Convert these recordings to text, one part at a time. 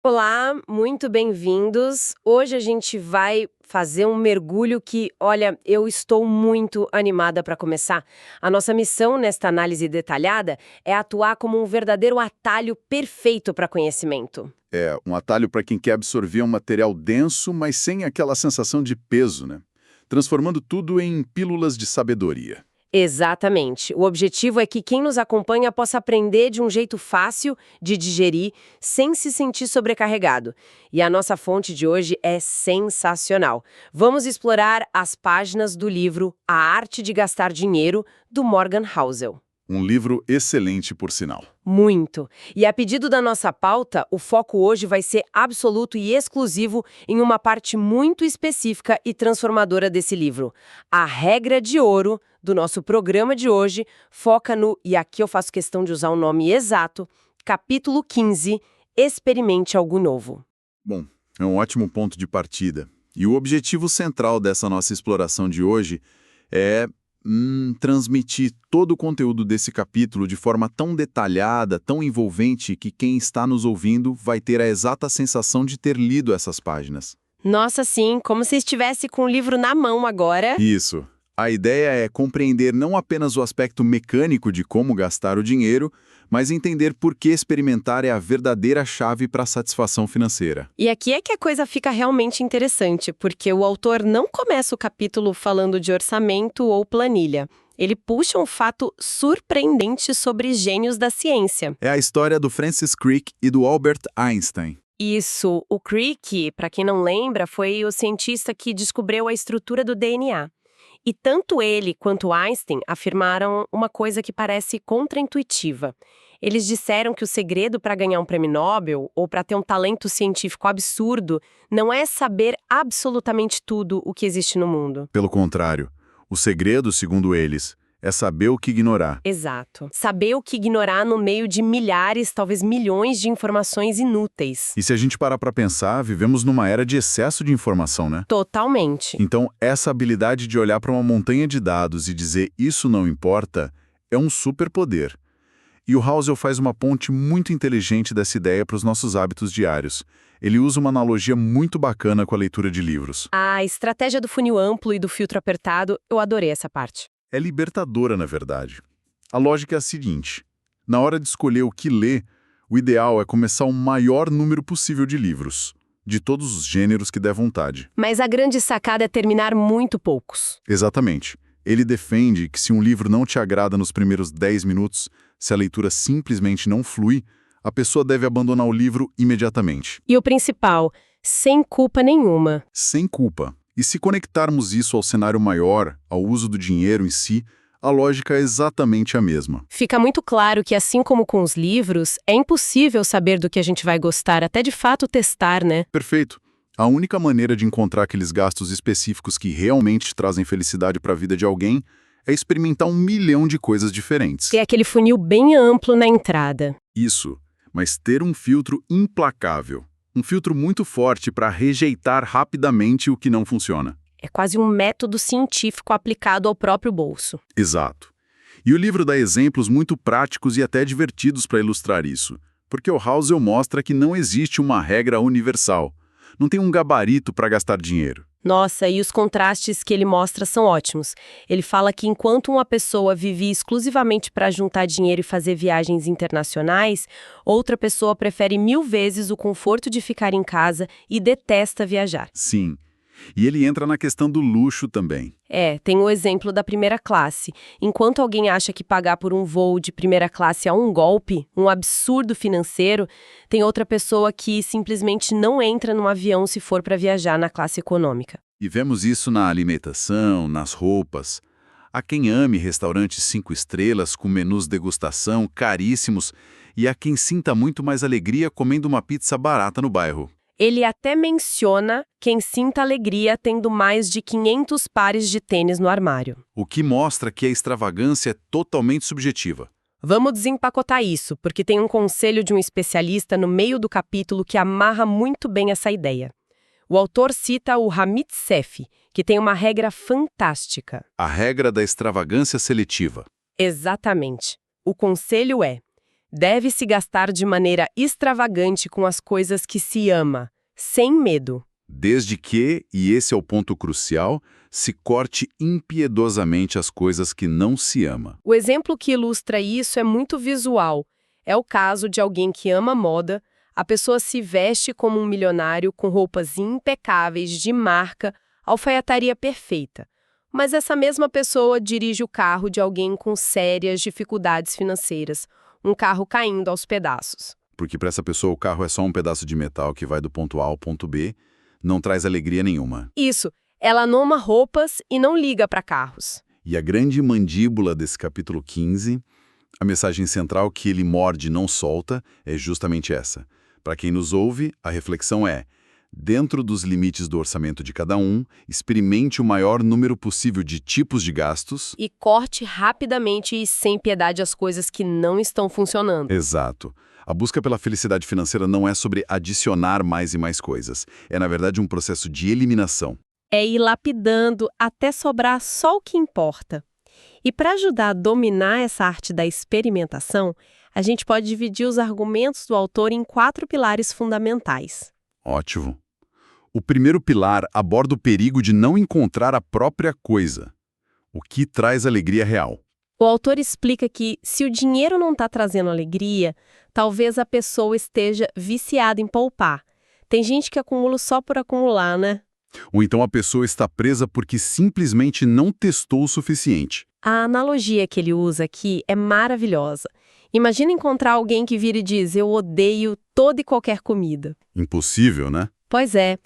Olá, muito bem-vindos. Hoje a gente vai fazer um mergulho que, olha, eu estou muito animada para começar. A nossa missão nesta análise detalhada é atuar como um verdadeiro atalho perfeito para conhecimento. É, um atalho para quem quer absorver um material denso, mas sem aquela sensação de peso, né? Transformando tudo em pílulas de sabedoria. Exatamente. O objetivo é que quem nos acompanha possa aprender de um jeito fácil de digerir, sem se sentir sobrecarregado. E a nossa fonte de hoje é sensacional. Vamos explorar as páginas do livro A Arte de Gastar Dinheiro, do Morgan Housel. Um livro excelente, por sinal. Muito. E a pedido da nossa pauta, o foco hoje vai ser absoluto e exclusivo em uma parte muito específica e transformadora desse livro. A regra de ouro do nosso programa de hoje foca no, e aqui eu faço questão de usar o nome exato, capítulo 15, Experimente Algo Novo. Bom, é um ótimo ponto de partida. E o objetivo central dessa nossa exploração de hoje é transmitir todo o conteúdo desse capítulo de forma tão detalhada, tão envolvente, que quem está nos ouvindo vai ter a exata sensação de ter lido essas páginas. Nossa, sim, como se estivesse com o livro na mão agora. Isso. A ideia é compreender não apenas o aspecto mecânico de como gastar o dinheiro, mas entender por que experimentar é a verdadeira chave para a satisfação financeira. E aqui é que a coisa fica realmente interessante, porque o autor não começa o capítulo falando de orçamento ou planilha. Ele puxa um fato surpreendente sobre gênios da ciência. É a história do Francis Crick e do Albert Einstein. Isso, o Crick, para quem não lembra, foi o cientista que descobriu a estrutura do DNA. E tanto ele quanto Einstein afirmaram uma coisa que parece contraintuitiva. Eles disseram que o segredo para ganhar um prêmio Nobel ou para ter um talento científico absurdo não é saber absolutamente tudo o que existe no mundo. Pelo contrário, o segredo, segundo eles, é saber o que ignorar. Exato. Saber o que ignorar no meio de milhares, talvez milhões de informações inúteis. E se a gente parar para pensar, vivemos numa era de excesso de informação, né? Totalmente. Então, essa habilidade de olhar para uma montanha de dados e dizer isso não importa é um superpoder. E o Housel faz uma ponte muito inteligente dessa ideia para os nossos hábitos diários. Ele usa uma analogia muito bacana com a leitura de livros. A estratégia do funil amplo e do filtro apertado, eu adorei essa parte. É libertadora, na verdade. A lógica é a seguinte: na hora de escolher o que ler, o ideal é começar o maior número possível de livros, de todos os gêneros que der vontade. Mas a grande sacada é terminar muito poucos. Exatamente. Ele defende que se um livro não te agrada nos primeiros 10 minutos, se a leitura simplesmente não flui, a pessoa deve abandonar o livro imediatamente. E o principal, sem culpa nenhuma. Sem culpa. E se conectarmos isso ao cenário maior, ao uso do dinheiro em si, a lógica é exatamente a mesma. Fica muito claro que, assim como com os livros, é impossível saber do que a gente vai gostar, até de fato testar, né? Perfeito. A única maneira de encontrar aqueles gastos específicos que realmente trazem felicidade para a vida de alguém é experimentar 1 milhão de coisas diferentes. Ter aquele funil bem amplo na entrada. Isso, mas ter um filtro implacável. Um filtro muito forte para rejeitar rapidamente o que não funciona. É quase um método científico aplicado ao próprio bolso. Exato. E o livro dá exemplos muito práticos e até divertidos para ilustrar isso, porque o Housel mostra que não existe uma regra universal. Não tem um gabarito para gastar dinheiro. Nossa, e os contrastes que ele mostra são ótimos. Ele fala que enquanto uma pessoa vive exclusivamente para juntar dinheiro e fazer viagens internacionais, outra pessoa prefere 1000 vezes o conforto de ficar em casa e detesta viajar. Sim. E ele entra na questão do luxo também. Tem o exemplo da primeira classe. Enquanto alguém acha que pagar por um voo de primeira classe é um golpe, um absurdo financeiro, tem outra pessoa que simplesmente não entra num avião se for para viajar na classe econômica. E vemos isso na alimentação, nas roupas. Há quem ame restaurantes 5 estrelas com menus degustação caríssimos e há quem sinta muito mais alegria comendo uma pizza barata no bairro. Ele até menciona quem sinta alegria tendo mais de 500 pares de tênis no armário. O que mostra que a extravagância é totalmente subjetiva. Vamos desempacotar isso, porque tem um conselho de um especialista no meio do capítulo que amarra muito bem essa ideia. O autor cita o Ramit Sethi, que tem uma regra fantástica. A regra da extravagância seletiva. Exatamente. O conselho é: Deve-se gastar de maneira extravagante com as coisas que se ama, sem medo. Desde que, e esse é o ponto crucial, se corte impiedosamente as coisas que não se ama. O exemplo que ilustra isso é muito visual. É o caso de alguém que ama moda, a pessoa se veste como um milionário com roupas impecáveis, de marca, alfaiataria perfeita. Mas essa mesma pessoa dirige o carro de alguém com sérias dificuldades financeiras, um carro caindo aos pedaços. Porque para essa pessoa o carro é só um pedaço de metal que vai do ponto A ao ponto B, não traz alegria nenhuma. Isso, ela noma roupas e não liga para carros. E a grande mandíbula desse capítulo 15, a mensagem central que ele morde e não solta, é justamente essa. Para quem nos ouve, a reflexão é: dentro dos limites do orçamento de cada um, experimente o maior número possível de tipos de gastos e corte rapidamente e sem piedade as coisas que não estão funcionando. Exato. A busca pela felicidade financeira não é sobre adicionar mais e mais coisas. É, na verdade, um processo de eliminação. É ir lapidando até sobrar só o que importa. E para ajudar a dominar essa arte da experimentação, a gente pode dividir os argumentos do autor em 4 pilares fundamentais. Ótimo. O primeiro pilar aborda o perigo de não encontrar a própria coisa, o que traz alegria real. O autor explica que, se o dinheiro não está trazendo alegria, talvez a pessoa esteja viciada em poupar. Tem gente que acumula só por acumular, né? Ou então a pessoa está presa porque simplesmente não testou o suficiente. A analogia que ele usa aqui é maravilhosa. Imagina encontrar alguém que vira e diz: eu odeio toda e qualquer comida. Impossível, né? Pois é.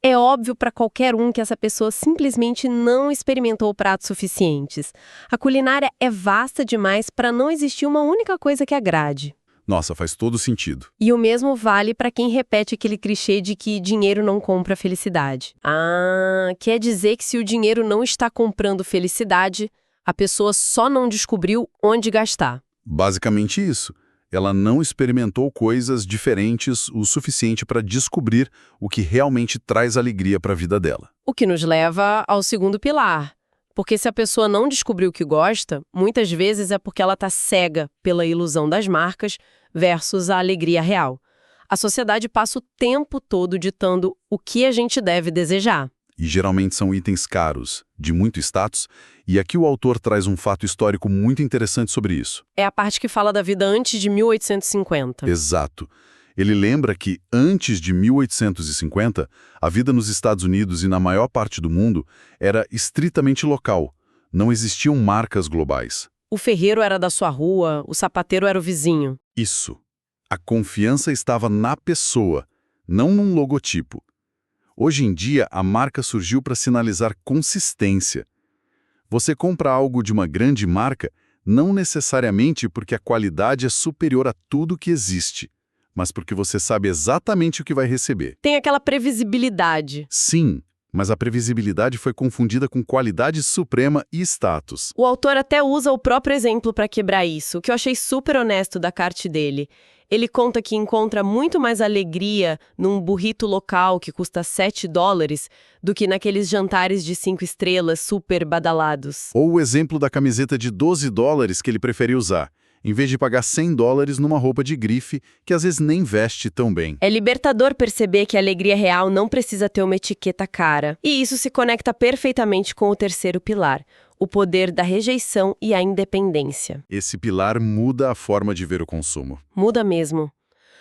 É óbvio para qualquer um que essa pessoa simplesmente não experimentou pratos suficientes. A culinária é vasta demais para não existir uma única coisa que agrade. Nossa, faz todo sentido. E o mesmo vale para quem repete aquele clichê de que dinheiro não compra felicidade. Ah, quer dizer que se o dinheiro não está comprando felicidade, a pessoa só não descobriu onde gastar. Basicamente isso. Ela não experimentou coisas diferentes o suficiente para descobrir o que realmente traz alegria para a vida dela. O que nos leva ao segundo pilar. Porque se a pessoa não descobriu o que gosta, muitas vezes é porque ela está cega pela ilusão das marcas versus a alegria real. A sociedade passa o tempo todo ditando o que a gente deve desejar. E geralmente são itens caros, de muito status, e aqui o autor traz um fato histórico muito interessante sobre isso. É a parte que fala da vida antes de 1850. Exato. Ele lembra que, antes de 1850, a vida nos Estados Unidos e na maior parte do mundo era estritamente local. Não existiam marcas globais. O ferreiro era da sua rua, o sapateiro era o vizinho. Isso. A confiança estava na pessoa, não num logotipo. Hoje em dia, a marca surgiu para sinalizar consistência. Você compra algo de uma grande marca, não necessariamente porque a qualidade é superior a tudo que existe, mas porque você sabe exatamente o que vai receber. Tem aquela previsibilidade. Sim, mas a previsibilidade foi confundida com qualidade suprema e status. O autor até usa o próprio exemplo para quebrar isso, o que eu achei super honesto da carta dele. Ele conta que encontra muito mais alegria num burrito local que custa $7 do que naqueles jantares de 5 estrelas super badalados. Ou o exemplo da camiseta de $12 que ele prefere usar, em vez de pagar $100 numa roupa de grife que às vezes nem veste tão bem. É libertador perceber que a alegria real não precisa ter uma etiqueta cara. E isso se conecta perfeitamente com o terceiro pilar, o poder da rejeição e a independência. Esse pilar muda a forma de ver o consumo. Muda mesmo.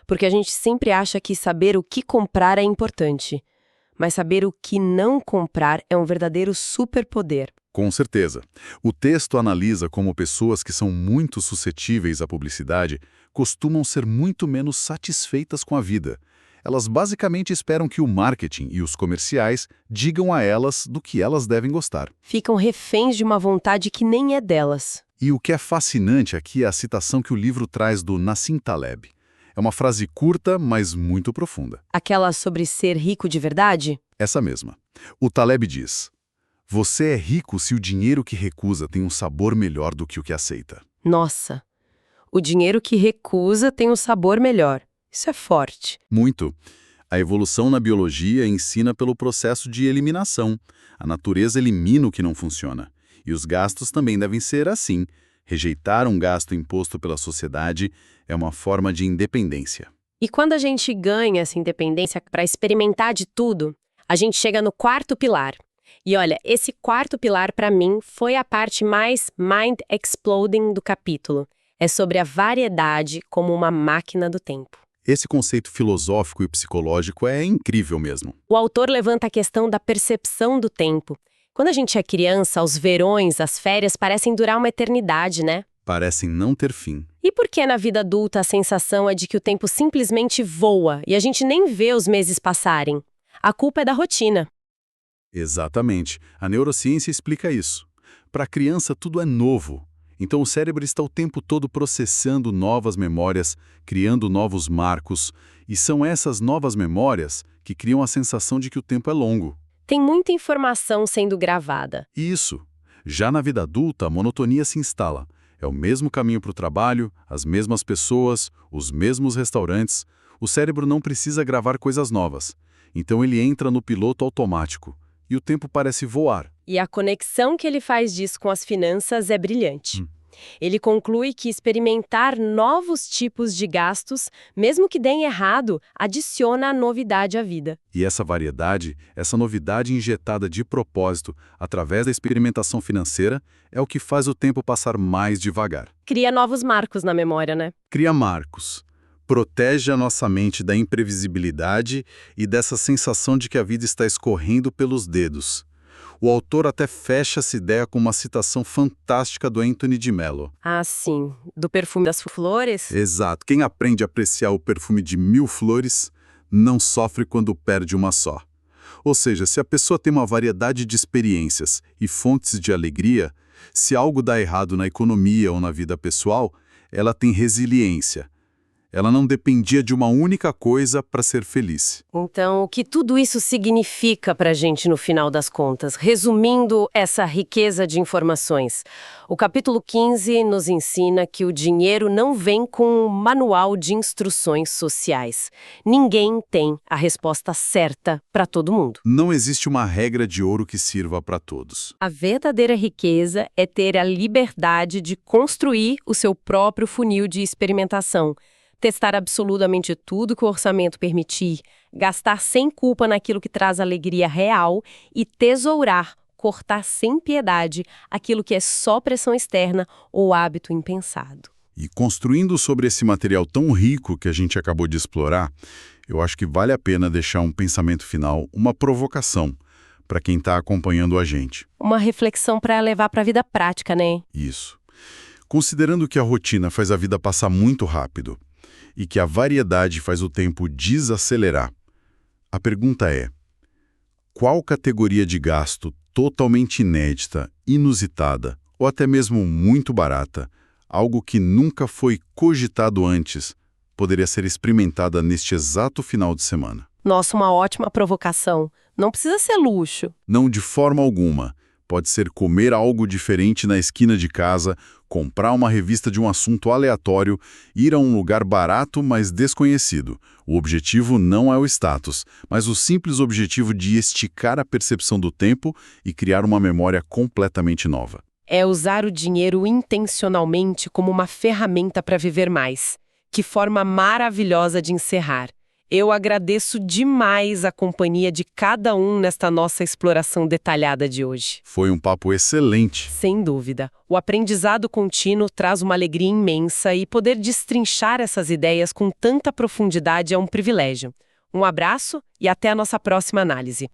Porque a gente sempre acha que saber o que comprar é importante. Mas saber o que não comprar é um verdadeiro superpoder. Com certeza. O texto analisa como pessoas que são muito suscetíveis à publicidade costumam ser muito menos satisfeitas com a vida. Elas basicamente esperam que o marketing e os comerciais digam a elas do que elas devem gostar. Ficam reféns de uma vontade que nem é delas. E o que é fascinante aqui é a citação que o livro traz do Nassim Taleb. É uma frase curta, mas muito profunda. Aquela sobre ser rico de verdade? Essa mesma. O Taleb diz: você é rico se o dinheiro que recusa tem um sabor melhor do que o que aceita. Nossa, o dinheiro que recusa tem um sabor melhor. Isso é forte. Muito. A evolução na biologia ensina pelo processo de eliminação. A natureza elimina o que não funciona. E os gastos também devem ser assim, Rejeitar um gasto imposto pela sociedade é uma forma de independência. E quando a gente ganha essa independência para experimentar de tudo, a gente chega no quarto pilar. E olha, esse quarto pilar para mim foi a parte mais mind-exploding do capítulo. É sobre a variedade como uma máquina do tempo. Esse conceito filosófico e psicológico é incrível mesmo. O autor levanta a questão da percepção do tempo. Quando a gente é criança, os verões, as férias parecem durar uma eternidade, né? Parecem não ter fim. E por que na vida adulta a sensação é de que o tempo simplesmente voa e a gente nem vê os meses passarem? A culpa é da rotina. Exatamente. A neurociência explica isso. Para a criança, tudo é novo. Então o cérebro está o tempo todo processando novas memórias, criando novos marcos, e são essas novas memórias que criam a sensação de que o tempo é longo. Tem muita informação sendo gravada. Isso. Já na vida adulta, a monotonia se instala. É o mesmo caminho para o trabalho, as mesmas pessoas, os mesmos restaurantes. O cérebro não precisa gravar coisas novas. Então ele entra no piloto automático. E o tempo parece voar. E a conexão que ele faz disso com as finanças é brilhante. Ele conclui que experimentar novos tipos de gastos, mesmo que deem errado, adiciona a novidade à vida. E essa variedade, essa novidade injetada de propósito através da experimentação financeira, é o que faz o tempo passar mais devagar. Cria novos marcos na memória, né? Cria marcos. Protege a nossa mente da imprevisibilidade e dessa sensação de que a vida está escorrendo pelos dedos. O autor até fecha essa ideia com uma citação fantástica do Anthony de Mello. Ah, sim. Do perfume das flores? Exato. Quem aprende a apreciar o perfume de 1000 flores não sofre quando perde uma só. Ou seja, se a pessoa tem uma variedade de experiências e fontes de alegria, se algo dá errado na economia ou na vida pessoal, ela tem resiliência. Ela não dependia de uma única coisa para ser feliz. Então, o que tudo isso significa para a gente no final das contas? Resumindo essa riqueza de informações, o capítulo 15 nos ensina que o dinheiro não vem com um manual de instruções sociais. Ninguém tem a resposta certa para todo mundo. Não existe uma regra de ouro que sirva para todos. A verdadeira riqueza é ter a liberdade de construir o seu próprio funil de experimentação. Testar absolutamente tudo que o orçamento permitir, gastar sem culpa naquilo que traz alegria real e tesourar, cortar sem piedade aquilo que é só pressão externa ou hábito impensado. E construindo sobre esse material tão rico que a gente acabou de explorar, eu acho que vale a pena deixar um pensamento final, uma provocação para quem está acompanhando a gente. Uma reflexão para levar para a vida prática, né? Isso. Considerando que a rotina faz a vida passar muito rápido, e que a variedade faz o tempo desacelerar. A pergunta é: qual categoria de gasto totalmente inédita, inusitada ou até mesmo muito barata, algo que nunca foi cogitado antes, poderia ser experimentada neste exato final de semana? Nossa, uma ótima provocação. Não precisa ser luxo. Não, de forma alguma. Pode ser comer algo diferente na esquina de casa, comprar uma revista de um assunto aleatório, ir a um lugar barato, mas desconhecido. O objetivo não é o status, mas o simples objetivo de esticar a percepção do tempo e criar uma memória completamente nova. É usar o dinheiro intencionalmente como uma ferramenta para viver mais. Que forma maravilhosa de encerrar. Eu agradeço demais a companhia de cada um nesta nossa exploração detalhada de hoje. Foi um papo excelente. Sem dúvida. O aprendizado contínuo traz uma alegria imensa e poder destrinchar essas ideias com tanta profundidade é um privilégio. Um abraço e até a nossa próxima análise.